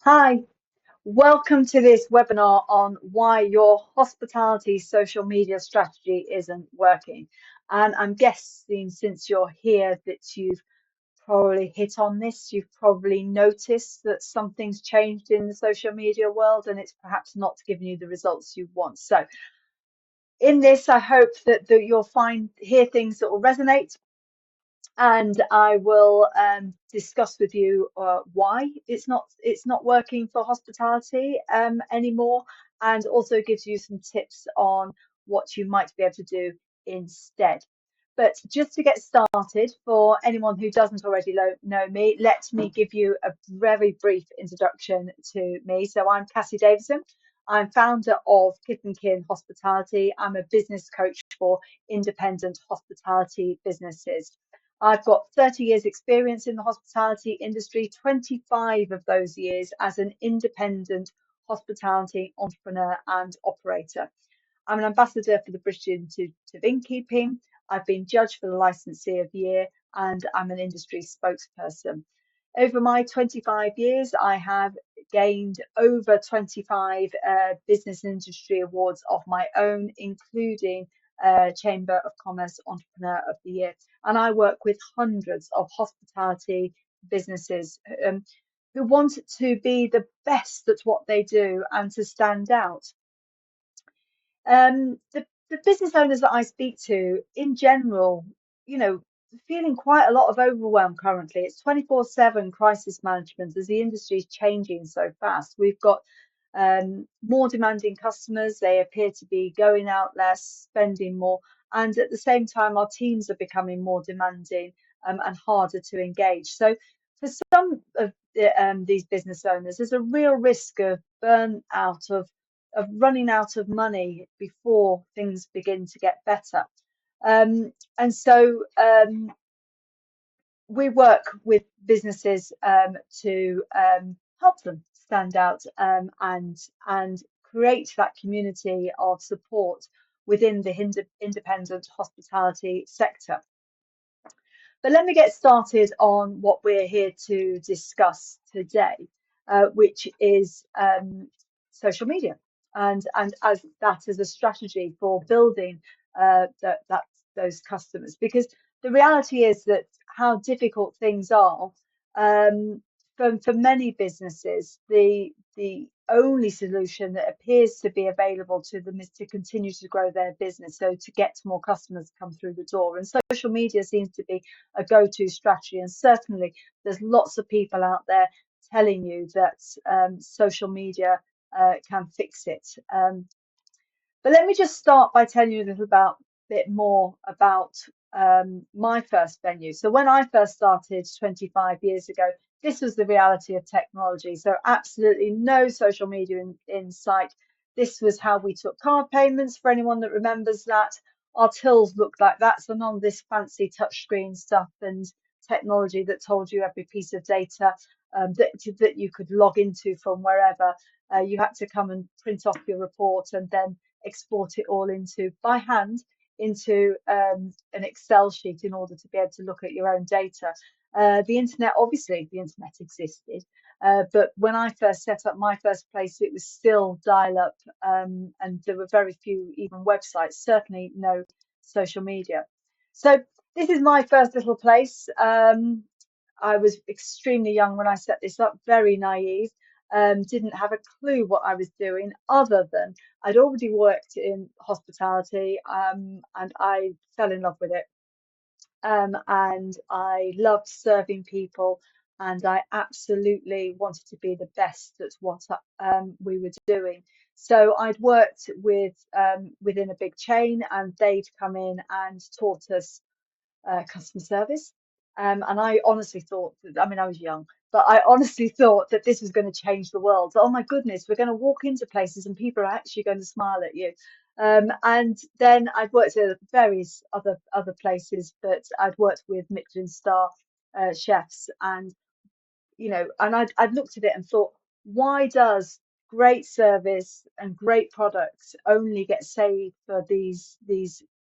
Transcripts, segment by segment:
Hi, welcome to this webinar on why your hospitality social media strategy isn't working. And I'm guessing since you're here that you've probably hit on this, you've probably noticed that something's changed in the social media world and it's perhaps not giving you the results you want. So in this, I hope that you'll hear things that will resonate, and I will discuss with you why it's not working for hospitality anymore, and also gives you some tips on what you might be able to do instead. But just to get started, for anyone who doesn't already know me, let me give you a very brief introduction to me. So I'm Cassie Davison. I'm founder of Kit and Kin Hospitality. I'm a business coach for independent hospitality businesses. I've got 30 years experience in the hospitality industry, 25 of those years as an independent hospitality entrepreneur and operator. I'm an ambassador for the British Institute of Innkeeping. I've been judged for the Licensee of the Year, and I'm an industry spokesperson. Over my 25 years, I have gained over 25 business and industry awards of my own, including Chamber of Commerce Entrepreneur of the Year. And I work with hundreds of hospitality businesses who want to be the best at what they do and to stand out. The business owners that I speak to in general, you know, feeling quite a lot of overwhelm currently. It's 24/7 crisis management as the industry is changing so fast. We've got more demanding customers. They appear to be going out less, spending more, and at the same time, our teams are becoming more demanding and harder to engage. So, for some of these business owners, there's a real risk of burnout, of running out of money before things begin to get better. And so we work with businesses to help them stand out and create that community of support within the independent hospitality sector. But let me get started on what we're here to discuss today, which is social media and as that as a strategy for building those customers. Because the reality is that how difficult things are for many businesses, the only solution that appears to be available to them is to continue to grow their business, so to get more customers come through the door. And social media seems to be a go-to strategy. And certainly there's lots of people out there telling you that social media can fix it. But let me just start by telling you a little bit more about my first venue. So when I first started 25 years ago, this was the reality of technology. So absolutely no social media in sight. This was how we took card payments, for anyone that remembers that. Our tills looked like that. So none of this fancy touchscreen stuff and technology that told you every piece of data that you could log into from wherever. You had to come and print off your report and then export it all into by hand into an Excel sheet in order to be able to look at your own data. Obviously, the internet existed, but when I first set up my first place, it was still dial-up, and there were very few even websites, certainly no social media. So this is my first little place. I was extremely young when I set this up, very naive, didn't have a clue what I was doing other than I'd already worked in hospitality, and I fell in love with it. And I loved serving people, and I absolutely wanted to be the best at what we were doing. So I'd worked within a big chain, and they'd come in and taught us customer service. And I honestly thought that, I mean, I was young, but I honestly thought that this was going to change the world. Oh my goodness, we're going to walk into places and people are actually going to smile at you. And then I'd worked at various other places, but I'd worked with Michelin star chefs, and I'd looked at it and thought, why does great service and great products only get saved for these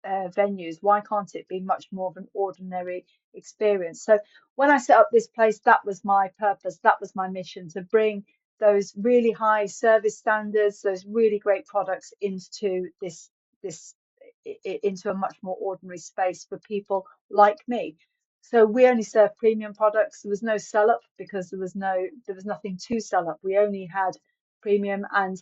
venues? Why can't it be much more of an ordinary experience? So when I set up this place, that was my purpose, that was my mission, to bring those really high service standards, those really great products into this into a much more ordinary space for people like me. So we only serve premium products. There was no sell up because there was nothing to sell up. We only had premium, and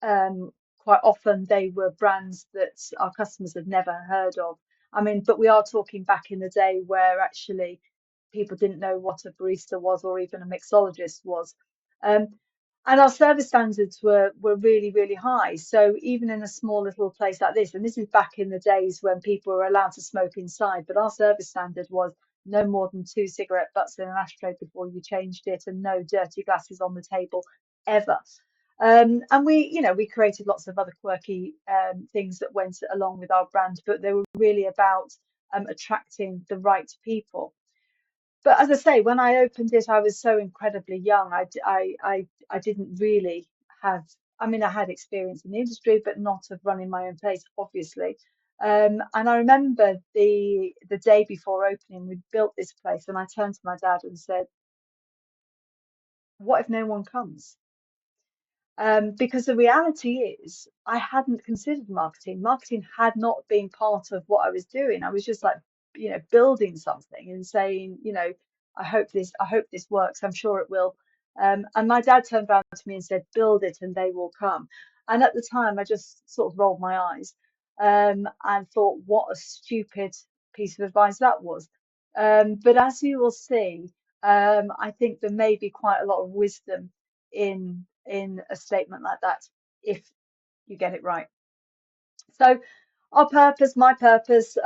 um, quite often they were brands that our customers had never heard of. I mean, but we are talking back in the day where actually people didn't know what a barista was or even a mixologist was. Um, and our service standards were really, really high. So even in a small little place like this, and this is back in the days when people were allowed to smoke inside, but our service standard was no more than two cigarette butts in an ashtray before you changed it, and no dirty glasses on the table ever. And we created lots of other quirky things that went along with our brand, but they were really about attracting the right people. But as I say, when I opened it, I was so incredibly young. I didn't really have, I mean, I had experience in the industry, but not of running my own place, obviously. And I remember the day before opening, we built this place, and I turned to my dad and said, "What if no one comes?" Because the reality is, I hadn't considered marketing. Marketing had not been part of what I was doing. I was just like, building something and saying, I hope this works. I'm sure it will. And my dad turned around to me and said, "Build it, and they will come." And at the time, I just sort of rolled my eyes, and thought, what a stupid piece of advice that was. But as you will see, I think there may be quite a lot of wisdom in a statement like that if you get it right. So my purpose,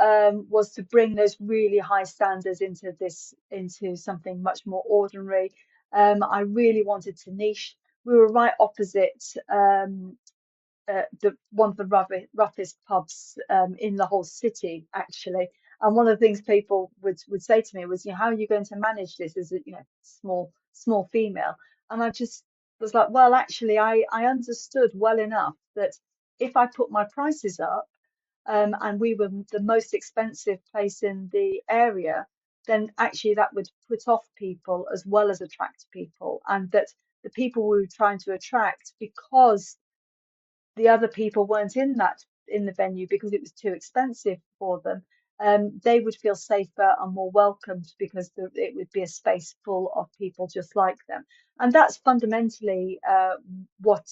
was to bring those really high standards into something much more ordinary. I really wanted to niche. We were right opposite the one of the roughest pubs in the whole city, actually. And one of the things people would say to me was, how are you going to manage this as a small female? And I just was like, well, actually, I understood well enough that if I put my prices up, and we were the most expensive place in the area, then actually that would put off people as well as attract people, and that the people we were trying to attract, because the other people weren't in the venue because it was too expensive for them, they would feel safer and more welcomed because it would be a space full of people just like them. And that's fundamentally what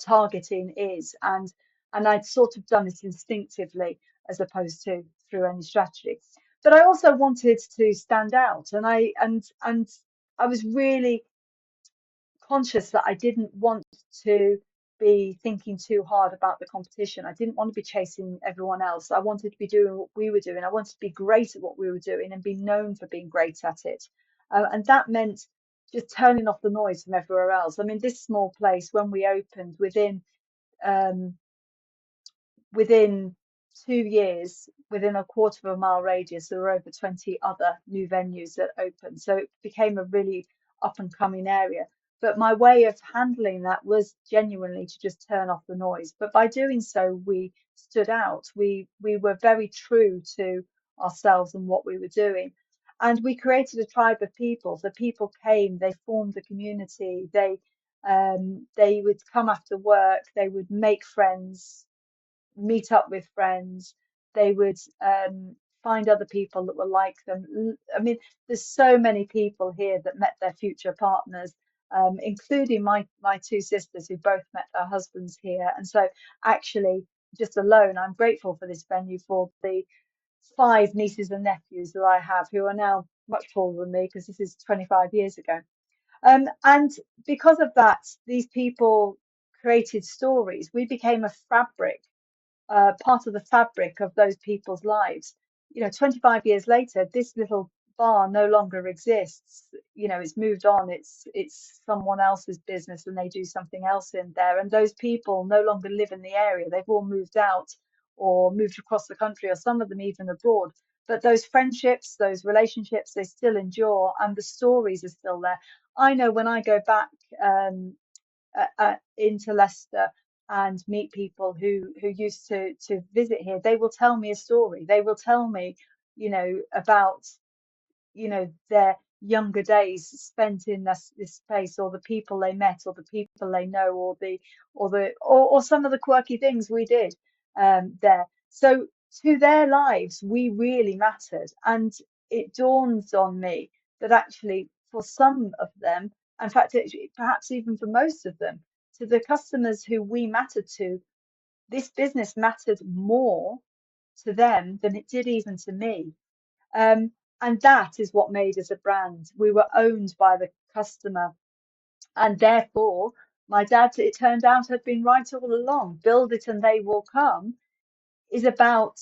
targeting is. And I'd sort of done it instinctively as opposed to through any strategy. But I also wanted to stand out, and I was really conscious that I didn't want to be thinking too hard about the competition. I didn't want to be chasing everyone else. I wanted to be doing what we were doing. I wanted to be great at what we were doing and be known for being great at it. And that meant just turning off the noise from everywhere else. I mean, this small place, when we opened, um, within 2 years, within a quarter of a mile radius, there were over 20 other new venues that opened. So it became a really up and coming area. But my way of handling that was genuinely to just turn off the noise. But by doing so, we stood out. We were very true to ourselves and what we were doing. And we created a tribe of people. So people came, they formed a community, they would come after work, they would make friends, meet up with friends. They would find other people that were like them. I mean, there's so many people here that met their future partners, including my two sisters who both met their husbands here. And so, actually, just alone, I'm grateful for this venue, for the five nieces and nephews that I have, who are now much taller than me because this is 25 years ago. And because of that, these people created stories. We became a fabric, part of the fabric of those people's lives. 25 years later, this little bar no longer exists. It's moved on. It's someone else's business, and they do something else in there. And those people no longer live in the area. They've all moved out or moved across the country, or some of them even abroad. But those friendships, those relationships, they still endure, and the stories are still there. I know when I go back into Leicester and meet people who used to visit here, they will tell me a story. They will tell me, about, their younger days spent in this space, or the people they met, or the people they know, or some of the quirky things we did there. So to their lives, we really mattered. And it dawned on me that actually for some of them, in fact, perhaps even for most of them, to the customers who we mattered to, this business mattered more to them than it did even to me. Um, and that is what made us a brand. We were owned by the customer. And therefore, my dad, it turned out, had been right all along. Build it and they will come is about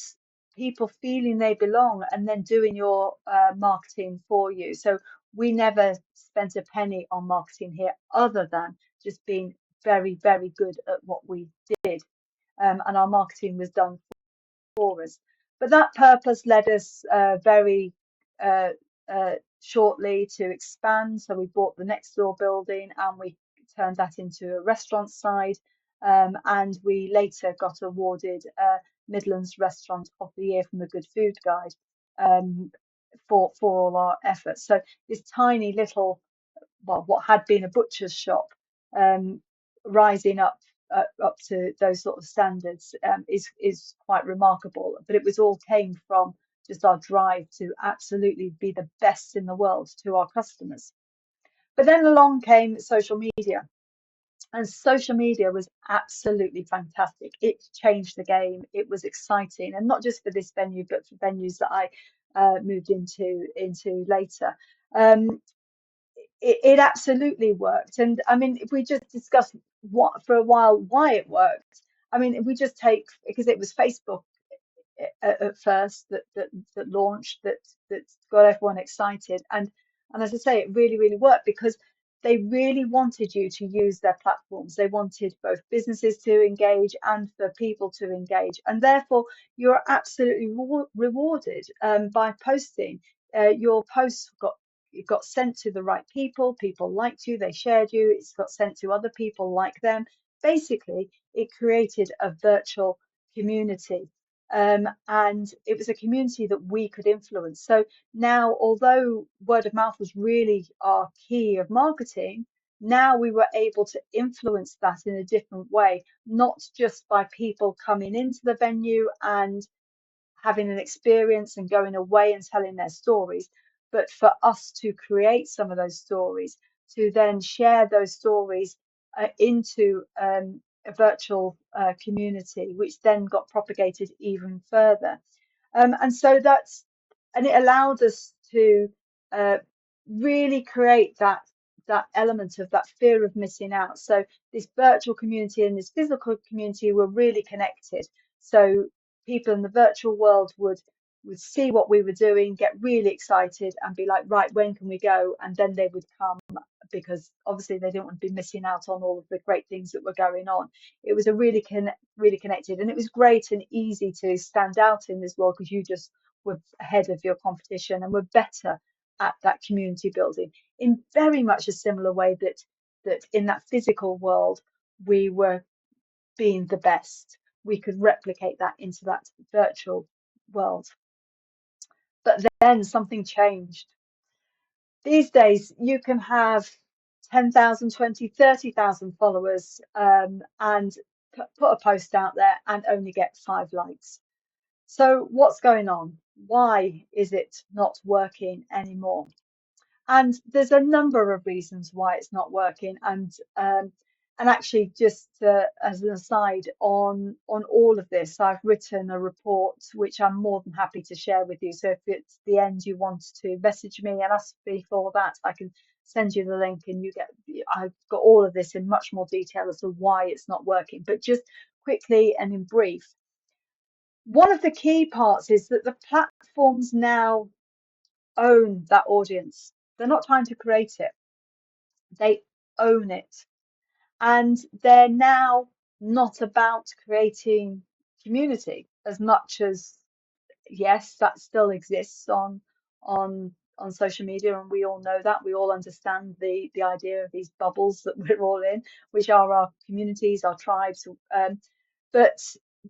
people feeling they belong and then doing your marketing for you. So we never spent a penny on marketing here other than just being very, very good at what we did. And our marketing was done for us. But that purpose led us very uh, shortly to expand. So we bought the next door building and we turned that into a restaurant side. And we later got awarded Midlands Restaurant of the Year from the Good Food Guide um, for all our efforts. So this tiny little, well, what had been a butcher's shop, um, rising up to those sort of standards is quite remarkable. But it was all came from just our drive to absolutely be the best in the world to our customers. But then along came social media, and social media was absolutely fantastic. It changed the game. It was exciting, and not just for this venue, but for venues that I moved into later. Um, it absolutely worked. And I mean, if we just discuss what for a while why it worked, I mean, if we just take, because it was Facebook at first that launched, that got everyone excited, and as I say, it really worked because they really wanted you to use their platforms. They wanted both businesses to engage and for people to engage, and therefore you're absolutely rewarded by posting. Your posts got sent to the right people. People liked you, they shared you, it's got sent to other people like them. Basically, it created a virtual community. And it was a community that we could influence. So now, although word of mouth was really our key of marketing, now we were able to influence that in a different way, not just by people coming into the venue and having an experience and going away and telling their stories, but for us to create some of those stories, to then share those stories into a virtual community, which then got propagated even further. And so and it allowed us to uh, really create that element of that fear of missing out. So this virtual community and this physical community were really connected. So people in the virtual world would see what we were doing, get really excited, and be like, right, when can we go? And then they would come because obviously they didn't want to be missing out on all of the great things that were going on. It was a really connected, and it was great and easy to stand out in this world because you just were ahead of your competition and were better at that community building in very much a similar way that in that physical world we were being the best. We could replicate that into that virtual world. But then something changed. These days, you can have 10,000, 20, 30,000 followers and put a post out there and only get 5 likes. So what's going on? Why is it not working anymore? And there's a number of reasons why it's not working. And actually, just as an aside on all of this, I've written a report which I'm more than happy to share with you. So if it's the end you want to message me and ask me for that, I can send you the link, and I've got all of this in much more detail as to why it's not working. But just quickly and in brief, one of the key parts is that the platforms now own that audience. They're not trying to create it, they own it. And they're now not about creating community as much as, yes, that still exists on social media, and we all know that. We all understand the idea of these bubbles that we're all in, which are our communities, our tribes. But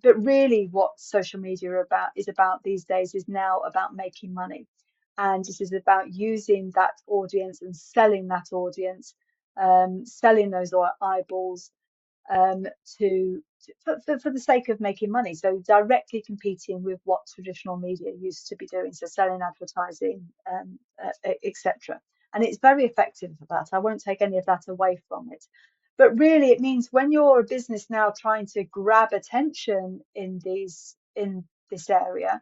but really, what social media is about these days is now about making money. and it is about using that audience and selling that audience, selling those eyeballs, um, for the sake of making money. So directly competing with what traditional media used to be doing, so selling advertising, etc. And it's very effective for that. I won't take any of that away from it. But really, it means when you're a business now trying to grab attention in this area,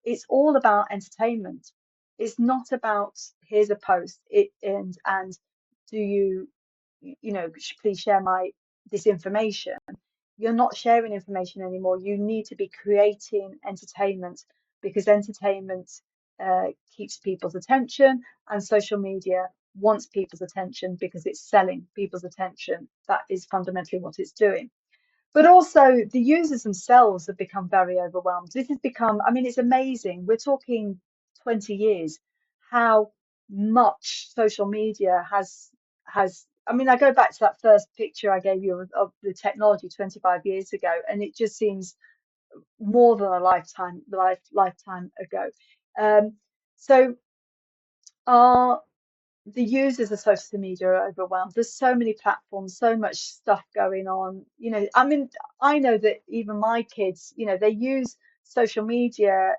it's all about entertainment. It's not about here's a post and do please share my this information. You're not sharing information anymore. You need to be creating entertainment, because entertainment keeps people's attention, and social media wants people's attention because it's selling people's attention. That is fundamentally what it's doing. But also, the users themselves have become very overwhelmed. This has become, I mean, it's amazing. We're talking 20 years, how much social media I mean, I go back to that first picture I gave you of the technology 25 years ago, and it just seems more than a lifetime ago. Um, so our the users of social media are overwhelmed. There's so many platforms, so much stuff going on. I mean, I know that even my kids, they use social media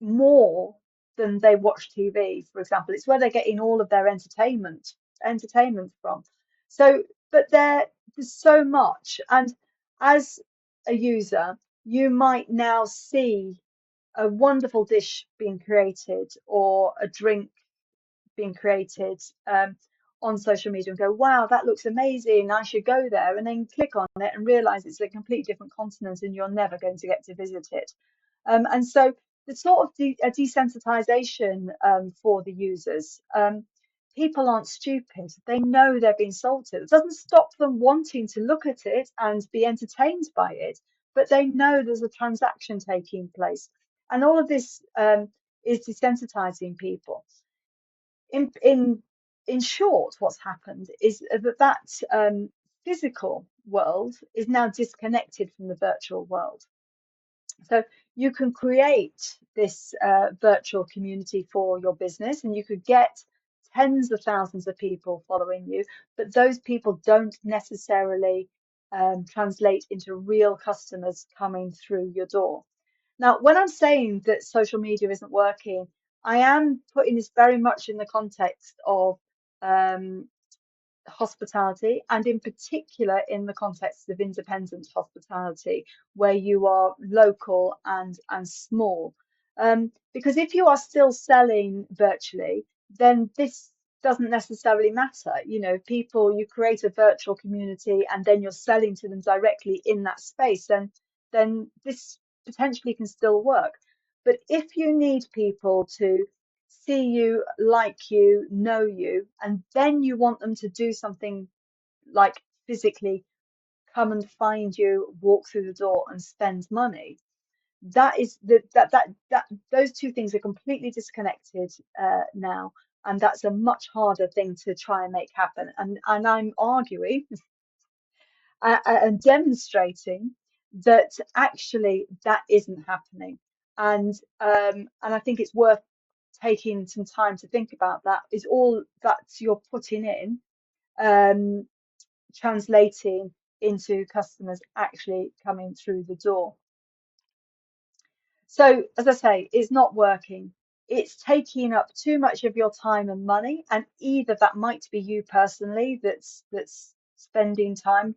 more than they watch TV, for example. It's where they're getting all of their entertainment from. So, but there's so much, and as a user, you might now see a wonderful dish being created or a drink being created, on social media and go, wow, that looks amazing, I should go there, and then click on it and realize it's a completely different continent and you're never going to get to visit it. And so the sort of a desensitization, for the users. People aren't stupid. They know they're being sold to. It doesn't stop them wanting to look at it and be entertained by it, but they know there's a transaction taking place. And all of this, is desensitizing people. In short, what's happened is that physical world is now disconnected from the virtual world. So you can create this virtual community for your business, and you could get tens of thousands of people following you, but those people don't necessarily translate into real customers coming through your door. Now, when I'm saying that social media isn't working, I am putting this very much in the context of um, hospitality, and in particular in the context of independent hospitality, where you are local and small. Because if you are still selling virtually, then this doesn't necessarily matter. People, you create a virtual community and then you're selling to them directly in that space, and then this potentially can still work. But if you need people to see you, like you, know you, and then you want them to do something like physically come and find you, walk through the door and spend money. That is that those two things are completely disconnected now, and that's a much harder thing to try and make happen. And I'm arguing and demonstrating that actually that isn't happening. And I think it's worth taking some time to think about that. Is all that you're putting in um, translating into customers actually coming through the door? So, as I say, it's not working. It's taking up too much of your time and money, and either that might be you personally that's spending time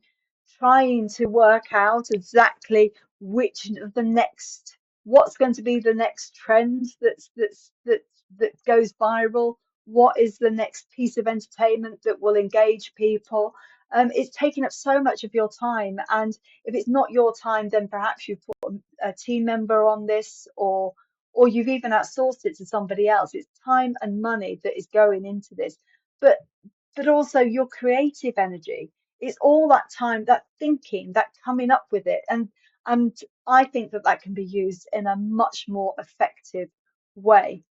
trying to work out exactly which of the next what's going to be the next trend that goes viral. What is the next piece of entertainment that will engage people? It's taking up so much of your time, and if it's not your time, then perhaps you've put a team member on this, or you've even outsourced it to somebody else. It's time and money that is going into this, but also your creative energy. It's all that time, that thinking, that coming up with it, and I think that can be used in a much more effective way.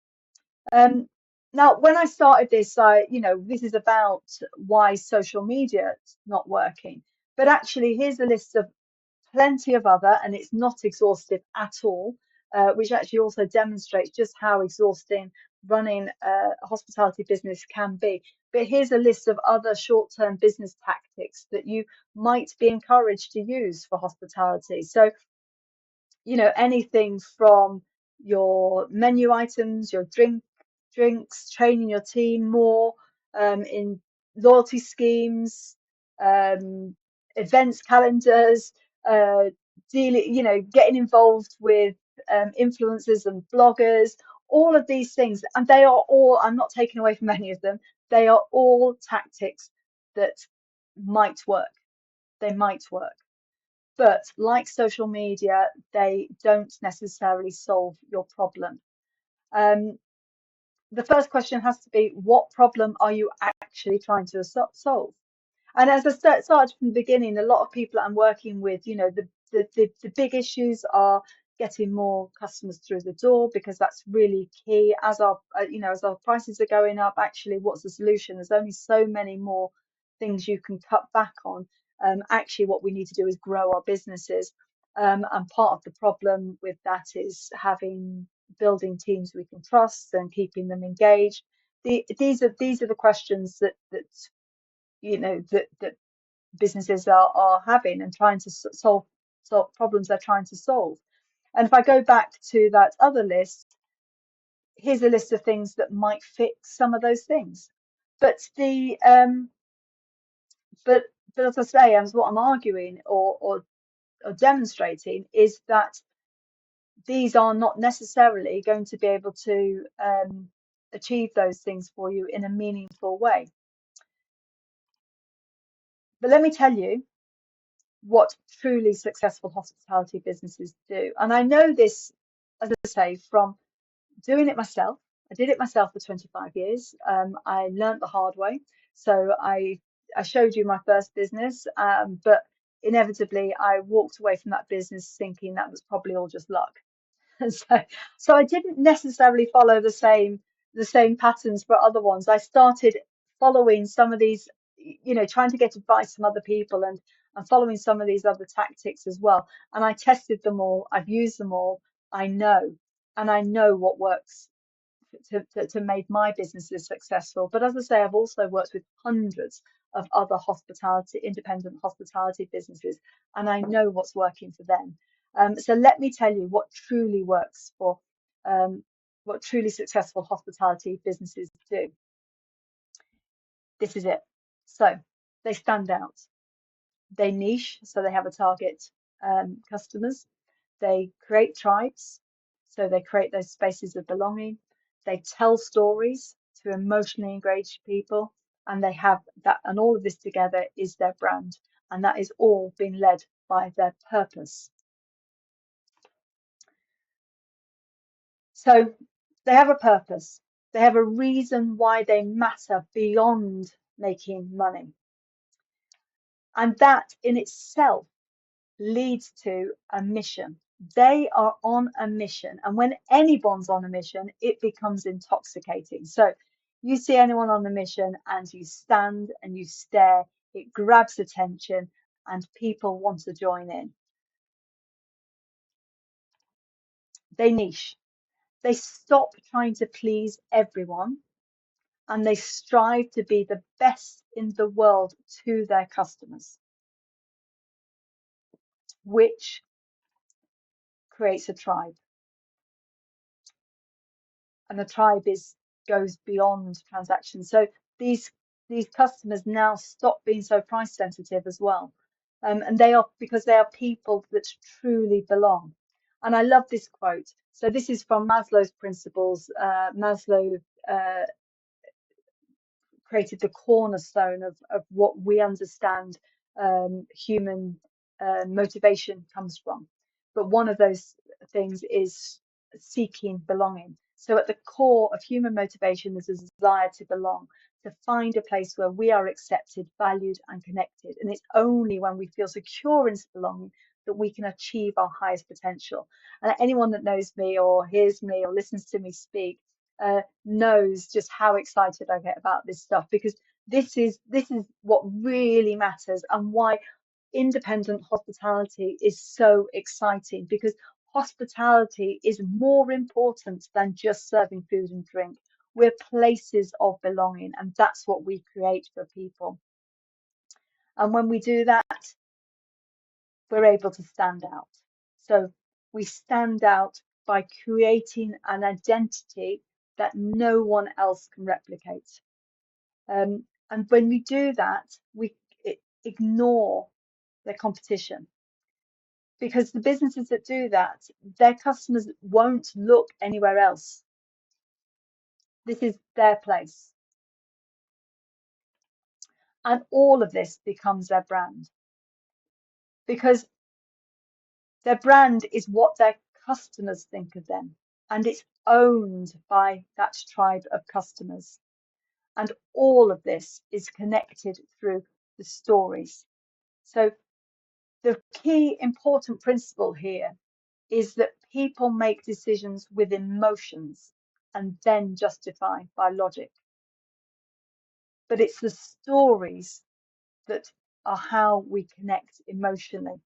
um, Now, when I started this, this is about why social media is not working, but actually here's a list of plenty of other, and it's not exhaustive at all, which actually also demonstrates just how exhausting running a hospitality business can be. But here's a list of other short-term business tactics that you might be encouraged to use for hospitality. So, anything from your menu items, your drinks, training your team more, in loyalty schemes, um, events calendars, uh, dealing, getting involved with influencers and bloggers, all of these things. And they are all, I'm not taking away from any of them, they are all tactics that might work. They might work. But like social media, they don't necessarily solve your problem. Um, the first question has to be, what problem are you actually trying to solve? And as I started from the beginning, a lot of people that I'm working with, the big issues are getting more customers through the door, because that's really key. As our prices are going up, actually, what's the solution? There's only so many more things you can cut back on. Actually, what we need to do is grow our businesses. And part of the problem with that is building teams we can trust and keeping them engaged. These are the questions that businesses are having and trying to solve problems they're trying to solve. And if I go back to that other list, here's a list of things that might fix some of those things. But the but as I say, as what I'm arguing or demonstrating is that these are not necessarily going to be able to achieve those things for you in a meaningful way. But let me tell you what truly successful hospitality businesses do. And I know this, as I say, from doing it myself. I did it myself for 25 years. I learned the hard way. So I showed you my first business, but inevitably I walked away from that business thinking that was probably all just luck. so so I didn't necessarily follow the same patterns for other ones. I started following some of these, trying to get advice from other people and following some of these other tactics as well. And I tested them all. I've used them all. I know, and I know what works to make my businesses successful. But as I say, I've also worked with hundreds of other independent hospitality businesses, and I know what's working for them. So let me tell you what truly works for what truly successful hospitality businesses do. This is it. So they stand out. They niche, so they have a target customers. They create tribes, so they create those spaces of belonging. They tell stories to emotionally engage people, and they have that, and all of this together is their brand, and that is all being led by their purpose. So they have a purpose. They have a reason why they matter beyond making money. And that in itself leads to a mission. They are on a mission. And when anyone's on a mission, it becomes intoxicating. So you see anyone on a mission and you stand and you stare, it grabs attention and people want to join in. They niche. They stop trying to please everyone and they strive to be the best in the world to their customers, which creates a tribe. And the tribe goes beyond transactions. So these customers now stop being so price sensitive as well, and because they are people that truly belong. And I love this quote. So this is from Maslow's principles. Maslow created the cornerstone of what we understand human motivation comes from. But one of those things is seeking belonging. So at the core of human motivation is a desire to belong, to find a place where we are accepted, valued, and connected. And it's only when we feel secure in belonging that we can achieve our highest potential. And anyone that knows me or hears me or listens to me speak knows just how excited I get about this stuff, because this is what really matters and why independent hospitality is so exciting, because Hospitality is more important than just serving food and drink. We're places of belonging, and that's what we create for people. And when we do that, we're able to stand out. So we stand out by creating an identity that no one else can replicate. And when we do that, we ignore their competition, because the businesses that do that, their customers won't look anywhere else. This is their place. And all of this becomes their brand, because their brand is what their customers think of them, and it's owned by that tribe of customers. And all of this is connected through the stories. So the key important principle here is that people make decisions with emotions and then justify by logic. But it's the stories that are how we connect emotionally.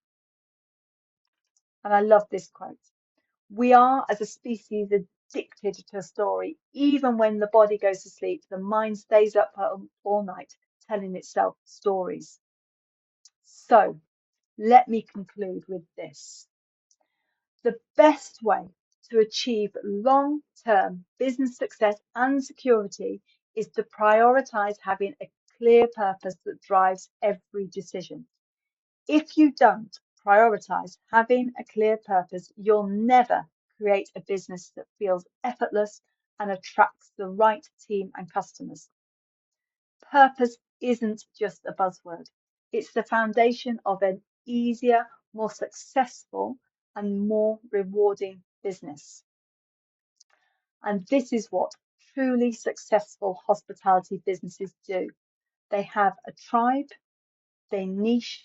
And I love this quote. We are, as a species, addicted to a story. Even when the body goes to sleep, the mind stays up all night telling itself stories. So let me conclude with this. The best way to achieve long-term business success and security is to prioritize having a clear purpose that drives every decision. If you don't prioritize having a clear purpose, you'll never create a business that feels effortless and attracts the right team and customers. Purpose isn't just a buzzword. It's the foundation of an easier, more successful, and more rewarding business. And this is what truly successful hospitality businesses do. They have a tribe, they niche,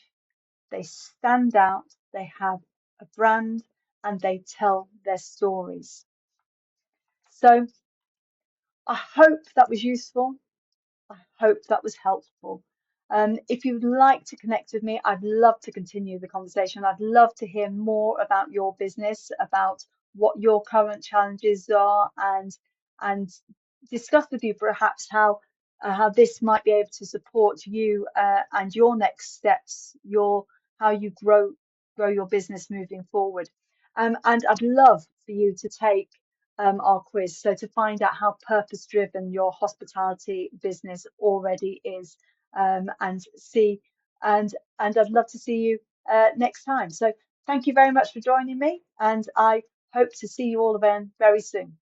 they stand out, they have a brand, and they tell their stories. So I hope that was useful. I hope that was helpful. If you'd like to connect with me, I'd love to continue the conversation. I'd love to hear more about your business, about what your current challenges are, and discuss with you perhaps how this might be able to support you and your next steps, how you grow your business moving forward. And I'd love for you to take our quiz. So to find out how purpose driven your hospitality business already is, and see, and I'd love to see you next time. So thank you very much for joining me, and I hope to see you all again very soon.